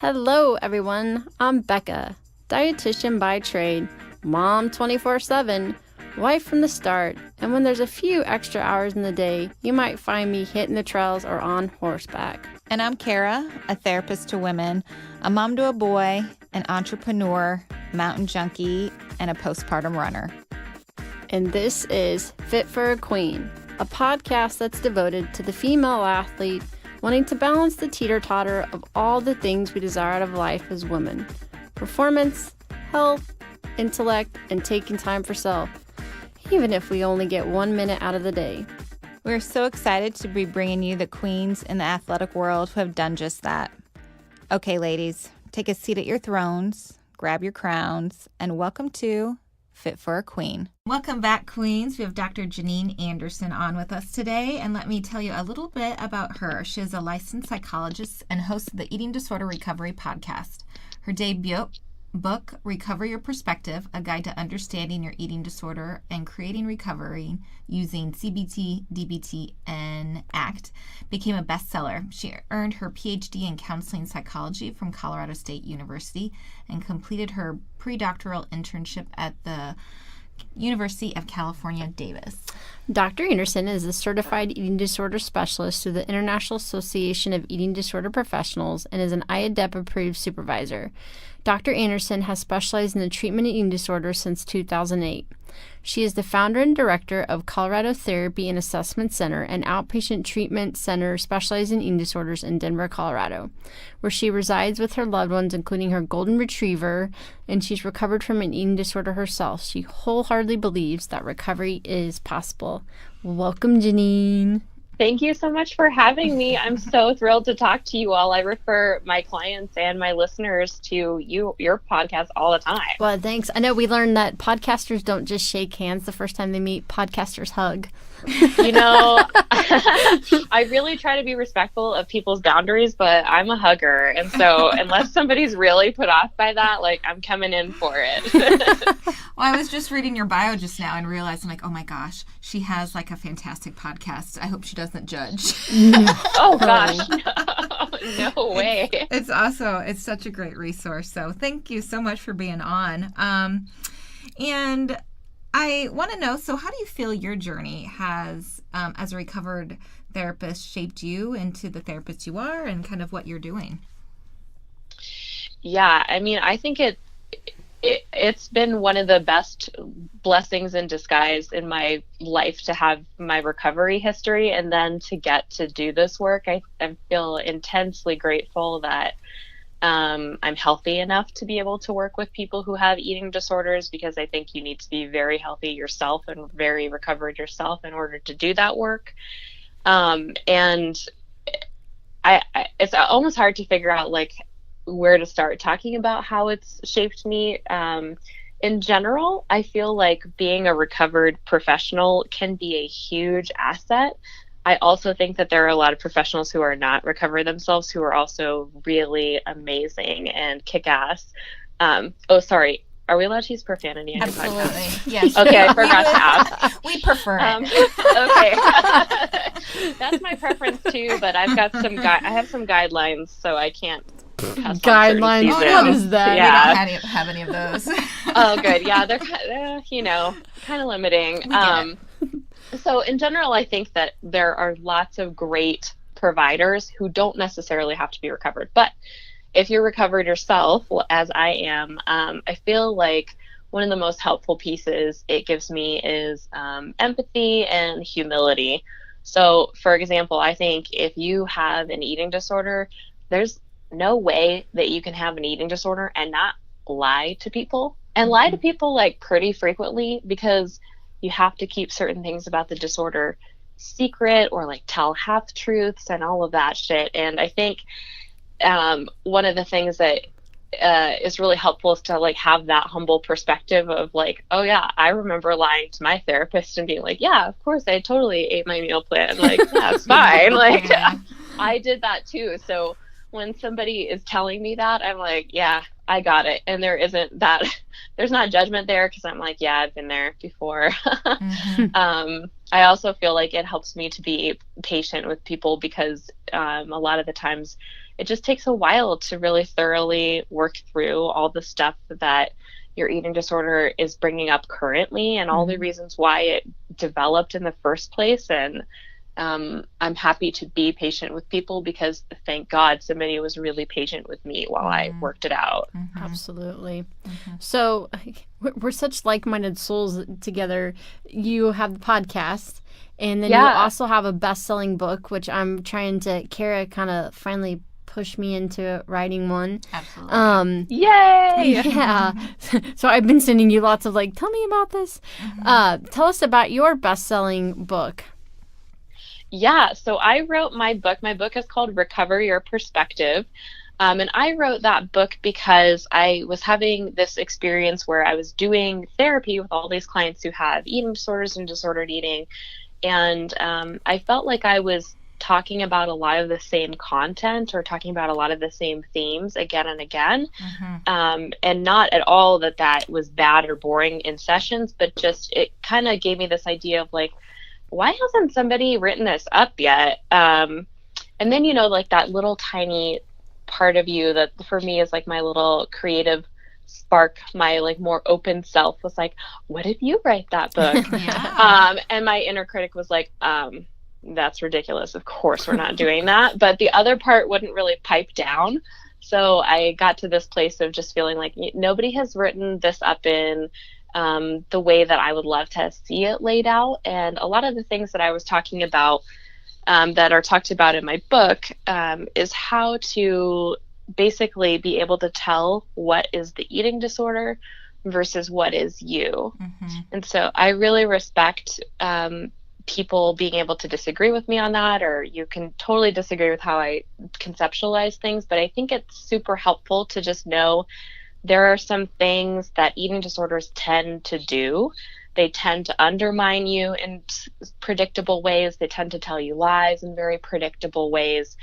Hello, everyone. I'm Becca, dietitian by trade, mom 24/7, wife from the start, and when there's a few extra hours in the day, you might find me hitting the trails or on horseback. And I'm Kara, a therapist to women, a mom to a boy, an entrepreneur, mountain junkie, and a postpartum runner. And this is Fit for a Queen, a podcast that's devoted to the female athlete wanting to balance the teeter-totter of all the things we desire out of life as women: performance, health, intellect, and taking time for self, even if we only get 1 minute out of the day. We're so excited to be bringing you the queens in the athletic world who have done just that. Okay, ladies, take a seat at your thrones, grab your crowns, and welcome to Fit for a Queen. Welcome back, Queens. We have Dr. Janean Anderson on with us today, and let me tell you a little bit about her. She is a licensed psychologist and host of the Eating Disorder Recovery podcast. Her debut book, Recover Your Perspective, A Guide to Understanding Your Eating Disorder and Creating Recovery Using CBT, DBT, and ACT, became a bestseller. She earned her PhD in counseling psychology from Colorado State University and completed her pre-doctoral internship at the University of California, Davis. Dr. Anderson is a certified eating disorder specialist through the International Association of Eating Disorder Professionals and is an IADEP-approved supervisor. Dr. Anderson has specialized in the treatment of eating disorders since 2008. She is the founder and director of Colorado Therapy and Assessment Center, an outpatient treatment center specialized in eating disorders in Denver, Colorado, where she resides with her loved ones, including her golden retriever, and she's recovered from an eating disorder herself. She wholeheartedly believes that recovery is possible. Welcome, Janean. Thank you so much for having me. I'm so thrilled to talk to you all. I refer my clients and my listeners to your podcast all the time. Well, thanks. I know we learned that podcasters don't just shake hands the first time they meet. Podcasters hug. You know, I really try to be respectful of people's boundaries, but I'm a hugger. And so unless somebody's really put off by that, like, I'm coming in for it. Well, I was just reading your bio just now and realized, I'm like, oh my gosh, she has like a fantastic podcast. I hope she doesn't judge. Oh gosh, no way. It's also, it's such a great resource. So thank you so much for being on. And I want to know, so how do you feel your journey has, as a recovered therapist, shaped you into the therapist you are and kind of what you're doing? Yeah, I mean, I think it's been one of the best blessings in disguise in my life to have my recovery history and then to get to do this work. I feel intensely grateful that I'm healthy enough to be able to work with people who have eating disorders, because I think you need to be very healthy yourself and very recovered yourself in order to do that work. And it's almost hard to figure out like where to start talking about how it's shaped me. In general, I feel like being a recovered professional can be a huge asset. I also think that there are a lot of professionals who are not recovered themselves who are also really amazing and kick-ass. Oh, sorry. Are we allowed to use profanity on your Absolutely. podcast? Yes. Okay, I forgot to ask. We prefer it. Okay. That's my preference too, but I've got I have some guidelines, so I can't cuss on certain Guidelines? seasons. What is that? Yeah. We don't have any of those. Oh, good. Yeah, they're kind of limiting. So in general, I think that there are lots of great providers who don't necessarily have to be recovered. But if you're recovered yourself, as I am, I feel like one of the most helpful pieces it gives me is empathy and humility. So, for example, I think if you have an eating disorder, there's no way that you can have an eating disorder and not lie to people, and lie to people like pretty frequently, because you have to keep certain things about the disorder secret or like tell half truths and all of that shit. And I think one of the things that is really helpful is to like have that humble perspective of like, oh yeah, I remember lying to my therapist and being like, yeah, of course I totally ate my meal plan. Like, that's fine. Like, Yeah. I did that too. So when somebody is telling me that, I'm like, yeah, I got it. And there's not judgment there, because I'm like, yeah, I've been there before. Mm-hmm. I also feel like it helps me to be patient with people, because a lot of the times it just takes a while to really thoroughly work through all the stuff that your eating disorder is bringing up currently and all the reasons why it developed in the first place. And I'm happy to be patient with people because thank God somebody was really patient with me while I worked it out. Absolutely. So we're such like-minded souls together. You have the podcast, and then you also have a best-selling book, which I'm trying to, Kara kind of finally push me into writing one. Absolutely. Yay! Yeah. So I've been sending you lots of like, tell me about this. Tell us about your best-selling book. Yeah, so I wrote my book. My book is called Recover Your Perspective. And I wrote that book because I was having this experience where I was doing therapy with all these clients who have eating disorders and disordered eating. And I felt like I was talking about a lot of the same content or talking about a lot of the same themes again and again. And not at all that was bad or boring in sessions, but just it kind of gave me this idea of like, why hasn't somebody written this up yet? And then, like that little tiny part of you that for me is like my little creative spark, my like more open self was like, what if you write that book? And my inner critic was like, that's ridiculous. Of course we're not doing that. But the other part wouldn't really pipe down. So I got to this place of just feeling like nobody has written this up in the way that I would love to see it laid out. And a lot of the things that I was talking about that are talked about in my book is how to basically be able to tell what is the eating disorder versus what is you. And so I really respect people being able to disagree with me on that, or you can totally disagree with how I conceptualize things, but I think it's super helpful to just know there are some things that eating disorders tend to do. They tend to undermine you in predictable ways. They tend to tell you lies in very predictable ways.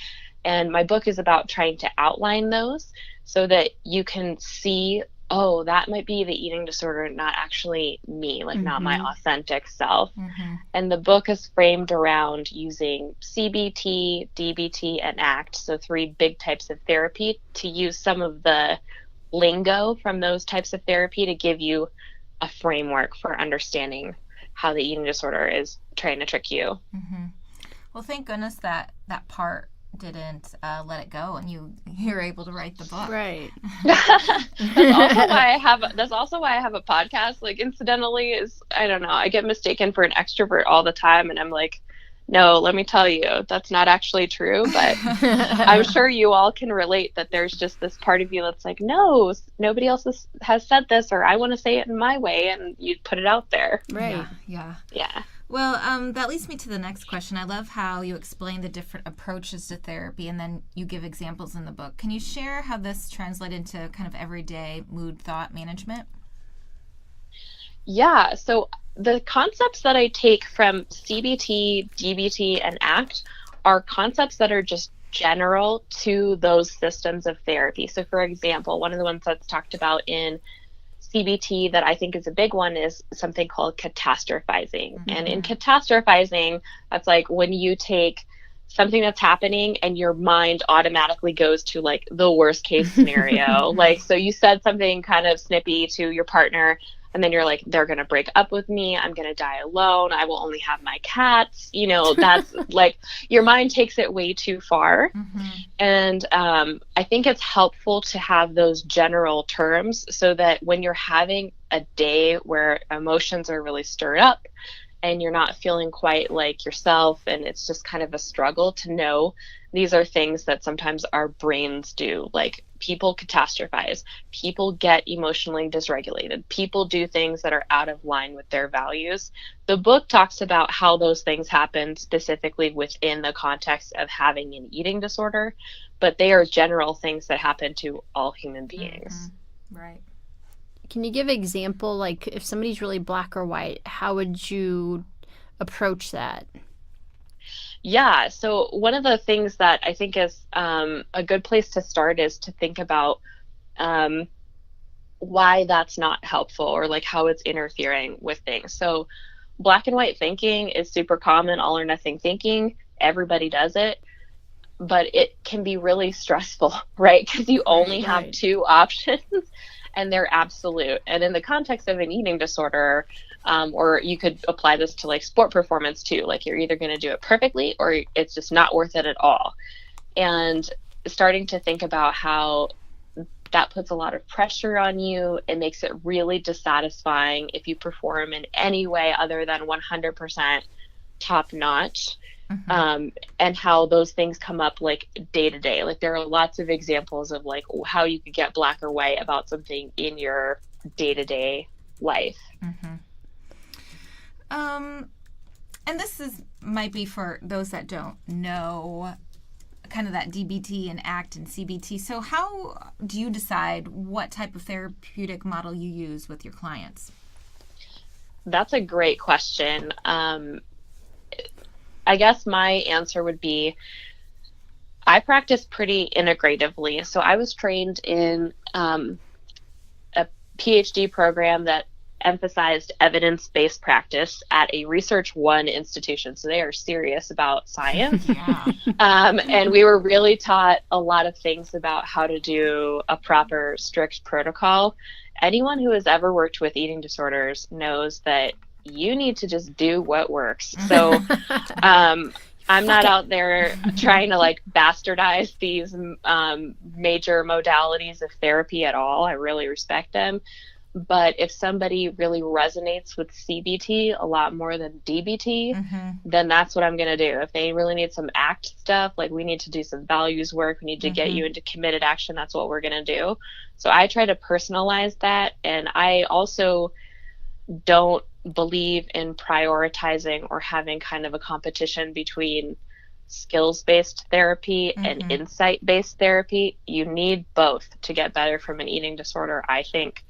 And my book is about trying to outline those so that you can see, oh, that might be the eating disorder, not actually me, like not my authentic self. And the book is framed around using CBT, DBT, and ACT, so 3 big types of therapy, to use some of the lingo from those types of therapy to give you a framework for understanding how the eating disorder is trying to trick you. Well, thank goodness that part didn't let it go and you're able to write the book. Right. That's also why I have a podcast. Like, incidentally, is, I don't know, I get mistaken for an extrovert all the time, and I'm like, no, let me tell you, that's not actually true. But I'm sure you all can relate that there's just this part of you that's like, no, nobody else has said this, or I want to say it in my way, and you put it out there. Right. Yeah. Well, that leads me to the next question. I love how you explain the different approaches to therapy, and then you give examples in the book. Can you share how this translates into kind of everyday mood thought management? Yeah, so the concepts that I take from CBT, DBT, and ACT are concepts that are just general to those systems of therapy. So for example, one of the ones that's talked about in CBT that I think is a big one is something called catastrophizing. And in catastrophizing, that's like when you take something that's happening and your mind automatically goes to like the worst case scenario. Like, so you said something kind of snippy to your partner, and then you're like, they're going to break up with me. I'm going to die alone. I will only have my cats. That's like your mind takes it way too far. And I think it's helpful to have those general terms so that when you're having a day where emotions are really stirred up and you're not feeling quite like yourself, and it's just kind of a struggle to know these are things that sometimes our brains do. Like, people catastrophize, people get emotionally dysregulated, people do things that are out of line with their values. The book talks about how those things happen specifically within the context of having an eating disorder, but they are general things that happen to all human beings. Right. Can you give an example, like if somebody's really black or white, how would you approach that? Yeah, so one of the things that I think is a good place to start is to think about why that's not helpful, or like how it's interfering with things. So black and white thinking is super common, all or nothing thinking. Everybody does it. but it can be really stressful, right? Because you only have Right. two options and they're absolute. And in the context of an eating disorder, or you could apply this to like sport performance too, like you're either going to do it perfectly or it's just not worth it at all. And starting to think about how that puts a lot of pressure on you. It makes it really dissatisfying if you perform in any way other than 100% top notch. And how those things come up like day to day. Like there are lots of examples of like how you could get black or white about something in your day to day life. And this might be for those that don't know kind of that DBT and ACT and CBT. So how do you decide what type of therapeutic model you use with your clients? That's a great question. I guess my answer would be I practice pretty integratively. So I was trained in a PhD program that emphasized evidence-based practice at a Research One institution. So they are serious about science. And we were really taught a lot of things about how to do a proper, strict protocol. Anyone who has ever worked with eating disorders knows that you need to just do what works. So I'm not out there trying to like bastardize these major modalities of therapy at all. I really respect them. But if somebody really resonates with CBT a lot more than DBT, then that's what I'm going to do. If they really need some ACT stuff, like we need to do some values work, we need to get you into committed action, that's what we're going to do. So I try to personalize that. And I also don't believe in prioritizing or having kind of a competition between skills-based therapy and insight-based therapy. You need both to get better from an eating disorder, I think.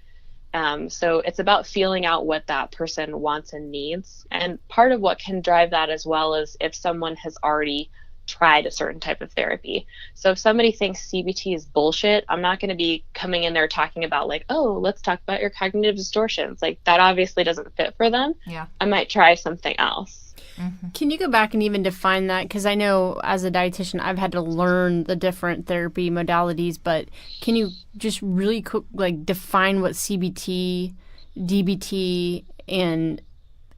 So it's about feeling out what that person wants and needs. And part of what can drive that as well is if someone has already tried a certain type of therapy. So if somebody thinks CBT is bullshit, I'm not going to be coming in there talking about like, oh, let's talk about your cognitive distortions. Like that obviously doesn't fit for them. I might try something else. Can you go back and even define that? Because I know as a dietitian, I've had to learn the different therapy modalities, but can you just really like define what CBT, DBT, and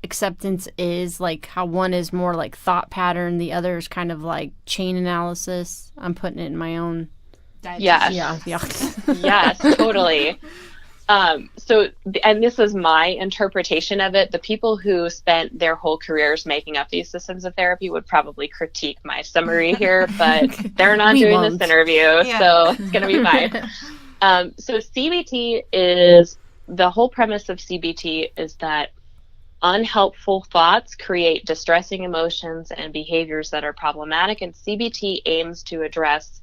acceptance is? Like how one is more like thought pattern, the other is kind of like chain analysis. I'm putting it in my own. Yes. Yeah. Yes, totally. And this is my interpretation of it. The people who spent their whole careers making up these systems of therapy would probably critique my summary here, but they're not doing this interview, so it's going to be fine. So CBT is, the whole premise of CBT is that unhelpful thoughts create distressing emotions and behaviors that are problematic, and CBT aims to address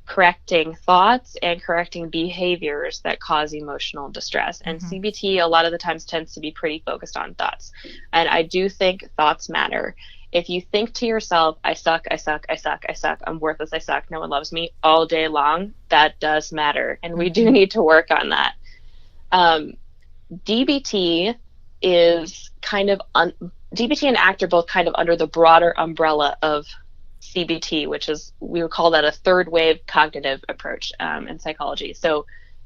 correcting thoughts and correcting behaviors that cause emotional distress. And CBT a lot of the times tends to be pretty focused on thoughts. And I do think thoughts matter. If you think to yourself, I suck, I suck, I suck, I suck, I'm worthless, I suck, no one loves me all day long, that does matter. And we do need to work on that. DBT is kind of, DBT and ACT are both kind of under the broader umbrella of CBT, which is, we would call that a third wave cognitive approach in psychology. So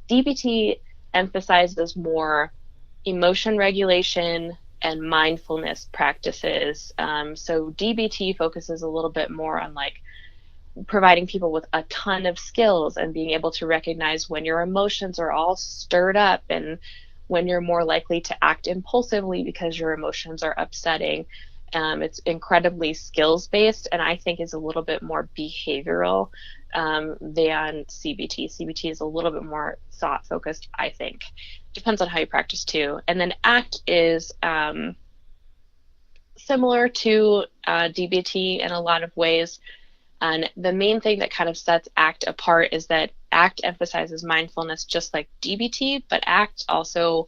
DBT emphasizes more emotion regulation and mindfulness practices. So DBT focuses a little bit more on like providing people with a ton of skills and being able to recognize when your emotions are all stirred up and when you're more likely to act impulsively because your emotions are upsetting. It's incredibly skills-based, and I think is a little bit more behavioral than CBT. CBT is a little bit more thought-focused, I think. Depends on how you practice, too. And then ACT is similar to DBT in a lot of ways. And the main thing that kind of sets ACT apart is that ACT emphasizes mindfulness just like DBT, but ACT also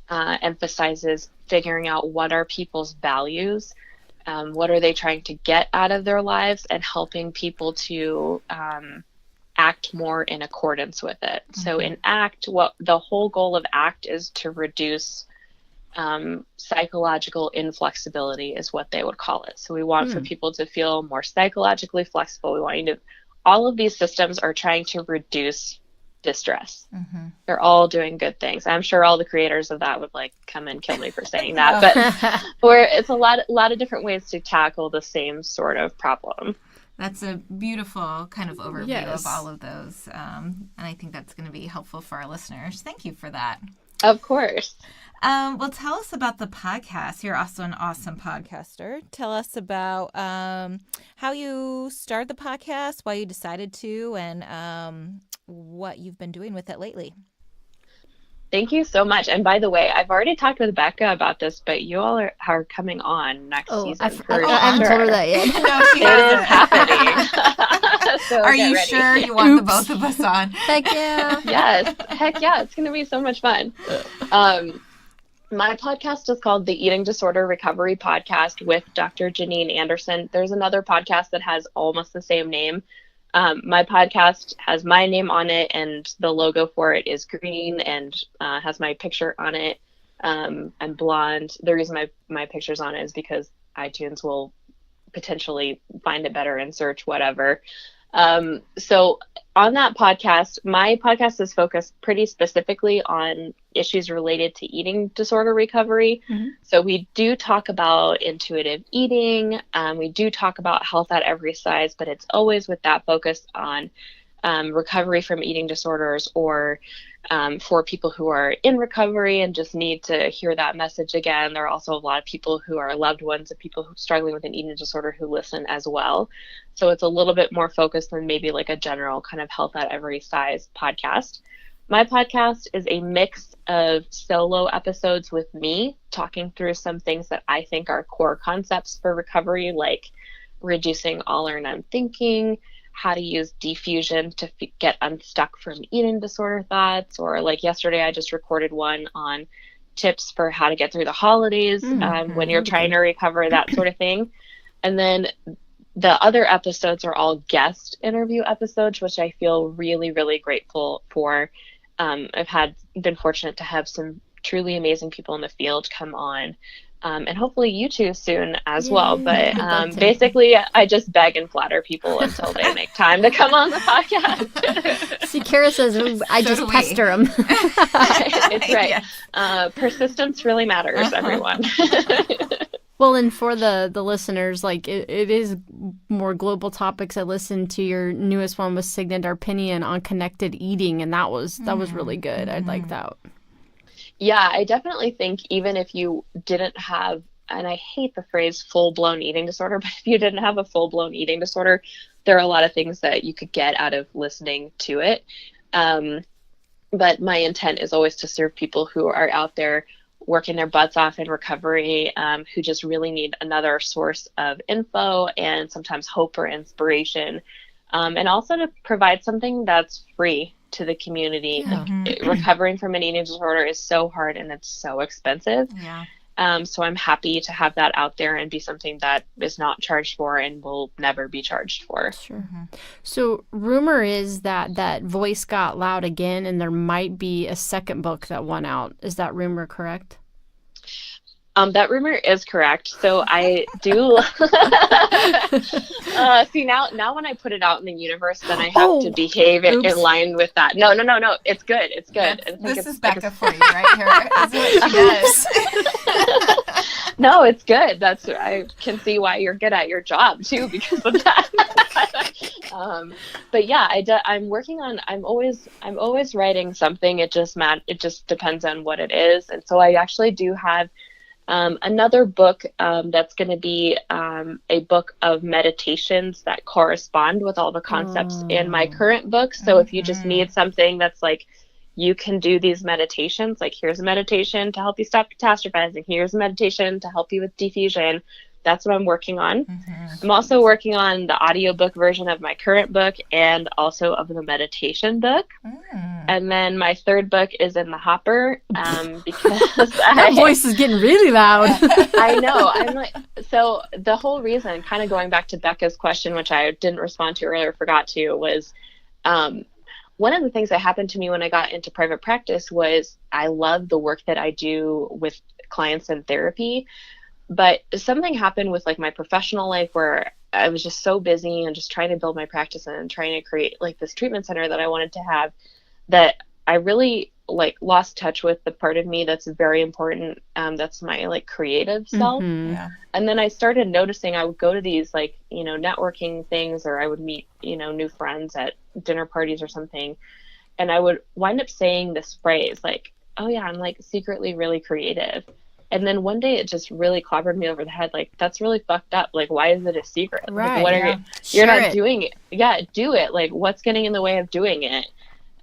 emphasizes figuring out what are people's values, what are they trying to get out of their lives, and helping people to act more in accordance with it. So in ACT, what the whole goal of ACT is to reduce psychological inflexibility is what they would call it. So we want for people to feel more psychologically flexible. We want you to, all of these systems are trying to reduce distress. They're all doing good things. I'm sure all the creators of that would like come and kill me for saying that, but where it's a lot of different ways to tackle the same sort of problem. That's a beautiful kind of overview Yes. of all of those. And I think that's going to be helpful for our listeners. Thank you for that. Of course. Well, tell us about the podcast. You're also an awesome podcaster. Tell us about how you started the podcast, why you decided to, and what you've been doing with it lately. Thank you so much. And by the way, I've already talked with Becca about this, but you all are coming on next season. I haven't told her that yet. No, she It is hasn't. happening. So Are get you ready. sure you want the both of us on? Heck yeah. Yes. Heck yeah. It's going to be so much fun. My podcast is called the Eating Disorder Recovery Podcast with Dr. Janean Anderson. There's another podcast that has almost the same name. My podcast has my name on it, and the logo for it is green and has my picture on it. I'm blonde. The reason my picture's on it is because iTunes will potentially find it better and search whatever. So on that podcast, my podcast is focused pretty specifically on issues related to eating disorder recovery. So we do talk about intuitive eating. We do talk about health at every size, but it's always with that focus on recovery from eating disorders, or for people who are in recovery and just need to hear that message again. There are also a lot of people who are loved ones of people who are struggling with an eating disorder who listen as well. So it's a little bit more focused than maybe like a general kind of health at every size podcast. My podcast is a mix of solo episodes with me talking through some things that I think are core concepts for recovery, like reducing all or none thinking, how to use diffusion to get unstuck from eating disorder thoughts, or like yesterday I just recorded one on tips for how to get through the holidays when you're trying to recover, that sort of thing. And then the other episodes are all guest interview episodes, which I feel really, really grateful for. I've been fortunate to have some truly amazing people in the field come on. And hopefully you too soon as well. But basically, I just beg and flatter people until they make time to come on the podcast. See, Kara says, I just pester them. It's right. Yes. Persistence really matters, everyone. Well, and for the listeners, like it is more global topics. I listened to your newest one with Signet Arpinian on connected eating, and that was really good. I like that. Yeah, I definitely think even if you didn't have, and I hate the phrase full-blown eating disorder, but if you didn't have a full-blown eating disorder, there are a lot of things that you could get out of listening to it. But my intent is always to serve people who are out there working their butts off in recovery, who just really need another source of info and sometimes hope or inspiration, and also to provide something that's free to the community. Recovering from an eating disorder is so hard and it's so expensive. So I'm happy to have that out there and be something that is not charged for and will never be charged for. Sure. So rumor is that voice got loud again, and there might be a second book that went out. Is that rumor correct? That rumor is correct. So I do see now when I put it out in the universe, then I have to behave in line with that. No. It's good. It's good. This is Becca for you right here. This is what she does. No, it's good. I can see why you're good at your job too, because of that. But yeah, I'm working on. I'm always writing something. It just depends on what it is. And so I actually do have another book that's going to be a book of meditations that correspond with all the concepts in my current book. So if you just need something that's like, you can do these meditations, like here's a meditation to help you stop catastrophizing, here's a meditation to help you with diffusion. That's what I'm working on. I'm also working on the audiobook version of my current book and also of the meditation book. And then my third book is in the hopper because That voice is getting really loud. I know. I'm like, so the whole reason, kind of going back to Becca's question, which I didn't respond to earlier, forgot to, was one of the things that happened to me when I got into private practice was I love the work that I do with clients in therapy. But something happened with like my professional life where I was just so busy and just trying to build my practice and trying to create like this treatment center that I wanted to have, that I really like lost touch with the part of me that's very important. That's my like creative self. Yeah. And then I started noticing I would go to these like, you know, networking things, or I would meet, you know, new friends at dinner parties or something. And I would wind up saying this phrase like, oh yeah, I'm like secretly really creative. And then one day it just really clobbered me over the head. Like, that's really fucked up. Like, why is it a secret? Right. Like, what yeah. are you're not doing it. Yeah, do it. Like, what's getting in the way of doing it?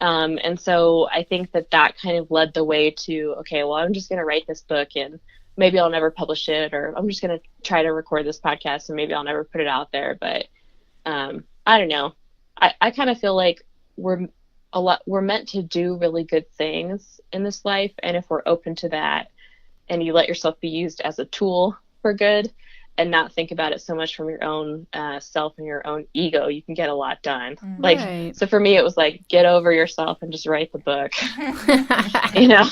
And so I think that kind of led the way to, okay, well, I'm just going to write this book and maybe I'll never publish it, or I'm just going to try to record this podcast and maybe I'll never put it out there. But I don't know. I kind of feel like we're meant to do really good things in this life. And if we're open to that and you let yourself be used as a tool for good and not think about it so much from your own self and your own ego, you can get a lot done. Right. Like, so for me, it was like, get over yourself and just write the book, you know?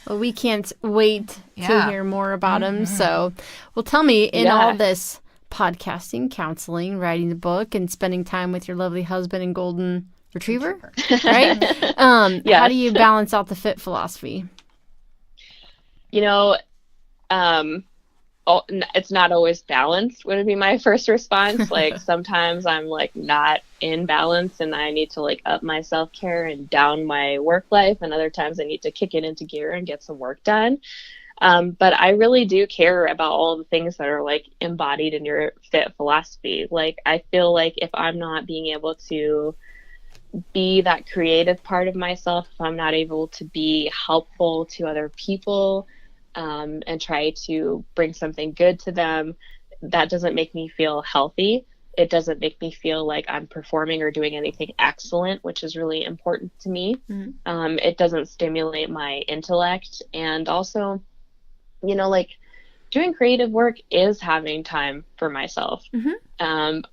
Well, we can't wait to Yeah. hear more about him. So, well, tell me, in Yeah. all this podcasting, counseling, writing the book, and spending time with your lovely husband and golden retriever, right? How Yes. do you balance out the Phit philosophy? You know, it's not always balanced would be my first response. Like, sometimes I'm like not in balance and I need to like up my self-care and down my work life, and other times I need to kick it into gear and get some work done. But I really do care about all the things that are like embodied in your Phit philosophy. Like, I feel like if I'm not being able to be that creative part of myself, if I'm not able to be helpful to other people, and try to bring something good to them, that doesn't make me feel healthy. It doesn't make me feel like I'm performing or doing anything excellent, which is really important to me. It doesn't stimulate my intellect. And also, you know, like, doing creative work is having time for myself,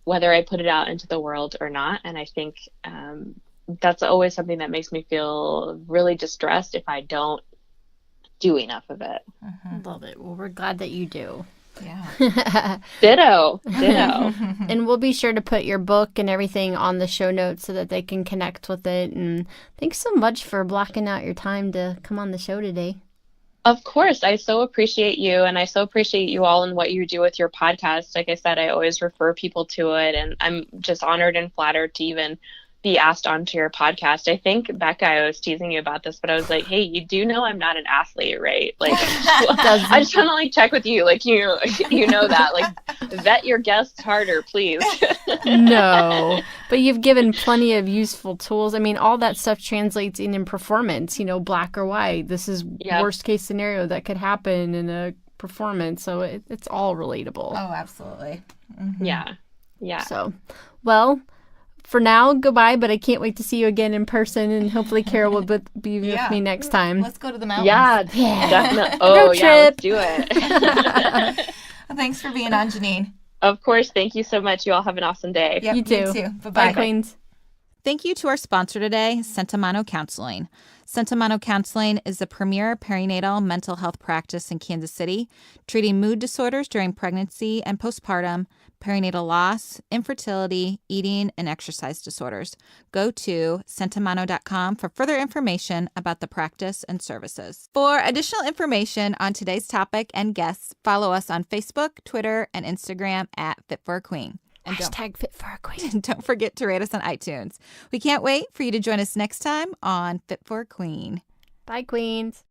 whether I put it out into the world or not. And I think that's always something that makes me feel really distressed if I don't do enough of it. Love it. Well, we're glad that you do. Yeah. Ditto. And we'll be sure to put your book and everything on the show notes so that they can connect with it. And thanks so much for blocking out your time to come on the show today. Of course. I so appreciate you, and I so appreciate you all and what you do with your podcast. Like I said, I always refer people to it, and I'm just honored and flattered to even be asked onto your podcast. I think, Becca, I was teasing you about this, but I was like, hey, you do know I'm not an athlete, right? Like, I just want to like check with you. Like, you know that. Like, vet your guests harder, please. No, but you've given plenty of useful tools. I mean, all that stuff translates in performance, you know, black or white. This is worst case scenario that could happen in a performance. So it's all relatable. Oh, absolutely. Yeah. So, well, for now, goodbye, but I can't wait to see you again in person, and hopefully Carol will be with me next time. Let's go to the mountains. Yeah, definitely. Oh, Road yeah, trip. let's do it. Well, thanks for being on, Janine. Of course. Thank you so much. You all have an awesome day. Yep, You too. You too. Bye, Bye-bye. Queens. Thank you to our sponsor today, Sentimano Counseling. Sentimano Counseling is the premier perinatal mental health practice in Kansas City, treating mood disorders during pregnancy and postpartum, perinatal loss, infertility, eating, and exercise disorders. Go to sentimano.com for further information about the practice and services. For additional information on today's topic and guests, follow us on Facebook, Twitter, and Instagram at Fit for a Queen. And Hashtag Fit for a Queen. don't forget to rate us on iTunes. We can't wait for you to join us next time on Fit for a Queen. Bye, Queens.